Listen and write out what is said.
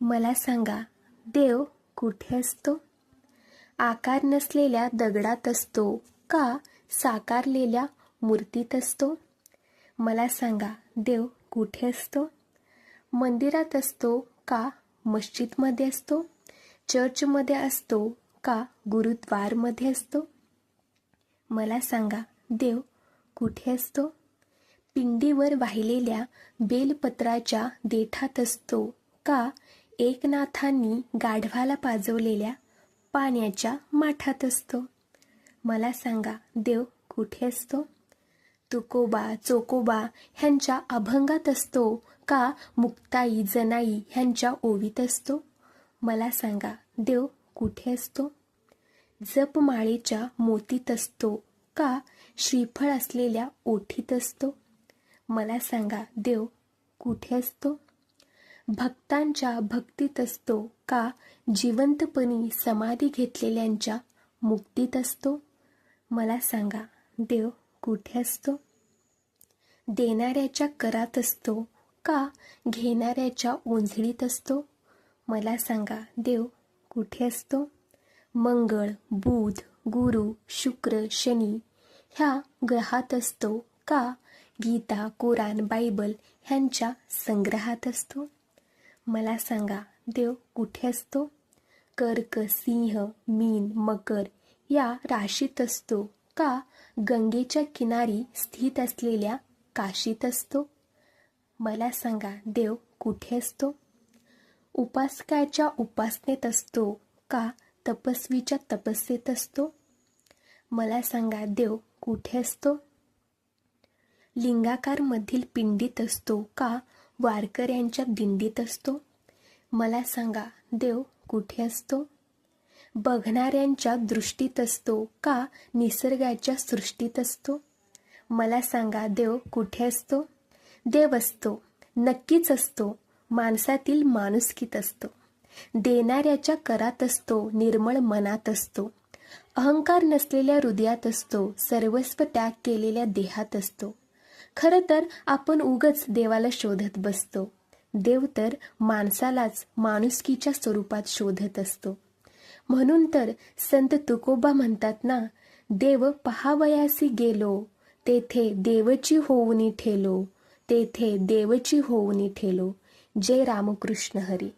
मला सांगा, देव कुठे असतो? आकार नसलेल्या दगडात असतो का साकारलेल्या मूर्तीत असतो? मला सांगा, देव कुठे असतो? मंदिरात असतो का मस्जिदमध्ये असतो? चर्चमध्ये असतो का गुरुद्वारमध्ये असतो? मला सांगा, देव कुठे असतो? पिंडीवर वाहिलेल्या बेलपत्राच्या देठात असतो का एकनाथांनी गाढवाला पाजवलेल्या पाण्याच्या माठात असतो? मला सांगा, देव कुठे असतो? तुकोबा चोकोबा ह्यांच्या अभंगात असतो का मुक्ताई जनाई ह्यांच्या ओवीत असतो? मला सांगा, देव कुठे असतो? जपमाळेच्या मोतीत असतो का श्रीफळ असलेल्या ओठीत असतो? मला सांगा, देव कुठे असतो? भक्तांच्या भक्तीत असतो का जिवंतपणी समाधी घेतलेल्यांच्या मुक्तीत असतो? मला सांगा, देव कुठे असतो? देणाऱ्याच्या करात असतो का घेणाऱ्याच्या ओंजळीत असतो? मला सांगा, देव कुठे असतो? मंगळ, बुध, गुरु, शुक्र, शनी ह्या ग्रहात असतो का गीता, कुराण, बायबल ह्यांच्या संग्रहात असतो? मला सांगा, देव कुठे असतो? कर्क, सिंह, मीन, मकर या राशीत असतो का गंगेच्या किनारी स्थित असलेल्या काशीत असतो? मला सांगा, देव कुठे असतो? उपासकाच्या उपासनेत असतो का तपस्वीच्या तपस्येत असतो? मला सांगा, देव कुठे असतो? लिंगाकार मधील पिंडीत असतो का वारकऱ्यांच्या दिंडीत असतो? मला सांगा, देव कुठे असतो? बघणाऱ्यांच्या दृष्टीत असतो का निसर्गाच्या सृष्टीत असतो? मला सांगा, देव कुठे असतो? देव असतो, नक्कीच असतो, माणसातील माणुसकीत असतो, देणाऱ्याच्या करात असतो, निर्मळ मनात असतो, अहंकार नसलेल्या हृदयात असतो, सर्वस्व त्याग केलेल्या देहात असतो. खरं तर आपण उगच देवाला शोधत बसतो. देव तर माणसालाच माणुसकीच्या स्वरूपात शोधत असतो. म्हणून तर संत तुकोबा म्हणतात ना, देव पहावयासी गेलो, तेथे देवची होऊनी ठेलो, तेथे देवची होऊनी ठेलो. जय रामकृष्ण हरी.